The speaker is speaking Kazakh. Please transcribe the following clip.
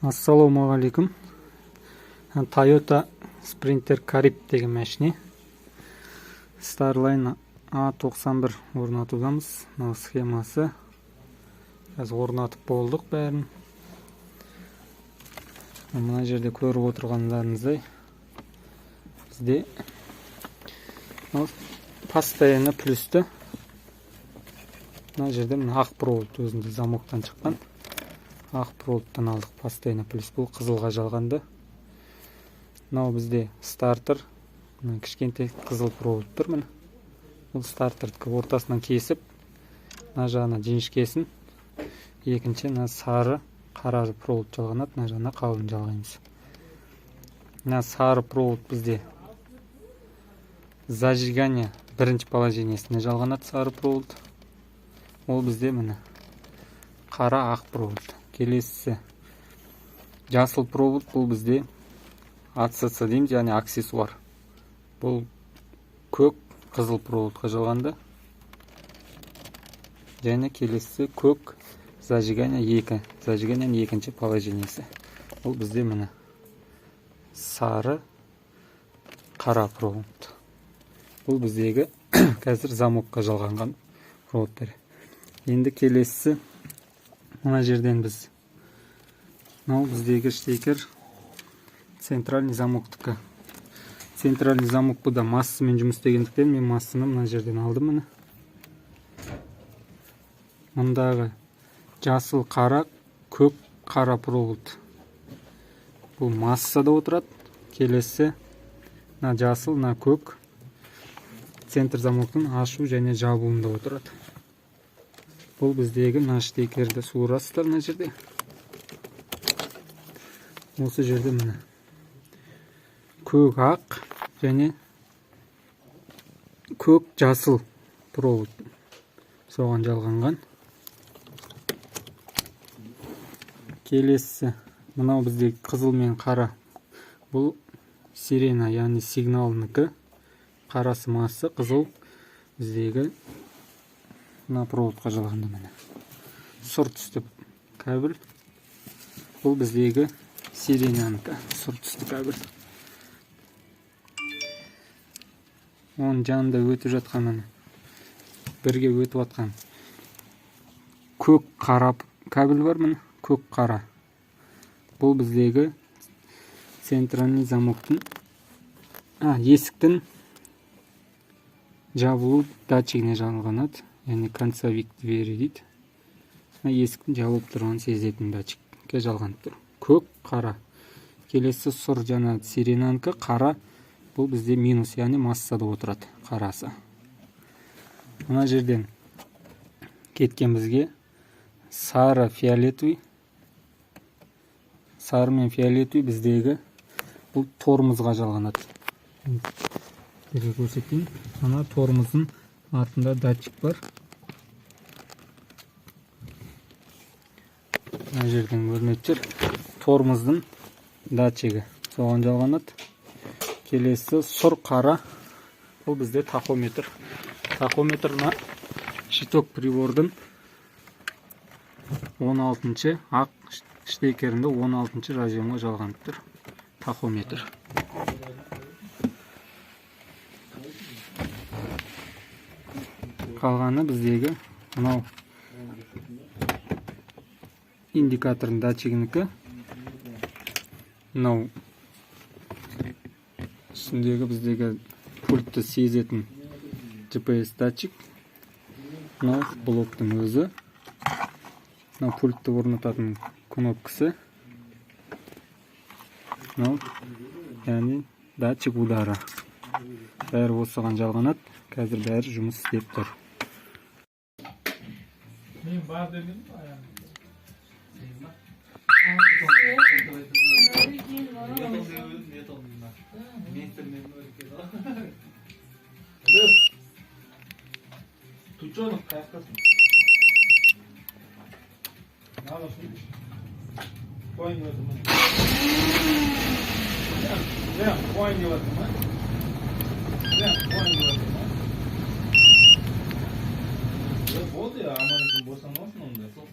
Assalomu alaykum. Toyota Sprinter Carib degan mashina. Starline A91 o'rnatuvdamiz. Mana sxemasi. Hozir o'rnatib bo'ldik bärini. Mana yerda ko'rib o'tirganlaringizdek bizde постоянно plusda. Mana yerda aq provod o'zinde zamokdan chiqqan. Aq provoddan aldık постоянно plus, bu qizilga jalganda. Mana bizde starter kichkintoy qizil provoddir mana. Bu starterni o'rtasidan kesib, mana jana jinishkesin. Ikkinchi sari qara provod jalganat, mana jana qalin jalgaymiz. Mana sari provod bizde zажигание birinchi положениесine jalganat sari provod. Ол bizde mana qara aq provod. Kelesi jasıl provod, bu bizde ACC deymiz, yani aksesuar. Bu көк qızıl provodga jalganda. Және kelesi көк zажигание 2. Zажиганиенин екінші положениесі. Бұл bizde mana sары qara provod. Бұл bizdегі қазір замокка жалғанған проводтар. Енді келесі мына жерден biz мынау bizdегі штекер центральный замоктікі. Центральный замок bu da массамен жұмыс істегендіктен мен массаны мына жерден алдым міне. Мұндағы жасыл қара, көк қара провод. Бұл массада отырады. Келесі мына жасыл, мына көк центр замоктың ашу және жабуында отырады. Бұл bizdегі мына штекерді суырасыздар мына жерде. Осы жерде міне көк ақ және көк жасыл провод соған жалғанған. Келесі мынау біздегі қызыл мен қара. Бұл сирена, яғни сигналыныкі. Қарасы масса, қызыл біздегі мына проводқа жалғанды міне. Сұр түсті кабель. Бұл біздегі сиренаныкі, сұр түсті кабель. Оның жанында өтіп жатқан міне. Бірге өтіп жатқан көк қара кабель бар міне. Көк қара. Бұл біздегі центральный замоктың есіктің жабылу датчигіне жалғанады. Yani концевик двери дейді. Есіктің жабылып тұрғанын сезетін датчикке жалғанып тұр. Көк қара. Келесі сұр жана сиренаныкі қара. Бұл бізде минус, яғни массада отырады қарасы. Мына жерден кеткен бізге сары фиолетовый. Сары мен фиолетовый біздегі бұл тормозға жалғанады. Бірге көрсетейін. Ана тормоздың артында датчик бар. Мына жерден көрініп жүр. Тормоздың датчигі соған жалғанады. Келесі сұр қара. Бұл бізде тахометр. Тахометрна щиток прибордың 16-ші ақ штекерінде 16-ші разъемға жалғанып тұр. Тахометр. Қалғаны біздегі мынау индикатордың датчигінікі. Мынау үстіндегі біздегі пультті сезетін GPS датчик. Мынау блоктың өзі. Мынау пультті орнататын кнопкасы. Мынау яғни датчик удары. Бәрі осыған жалғанады. Қазір бәрі жұмыс істеп тұр. Мен бар дедім аяғым. Тучонок қаяқтасың? Қойын өтім. Қойын өтім. Болды ya, ama boşanmasın onda.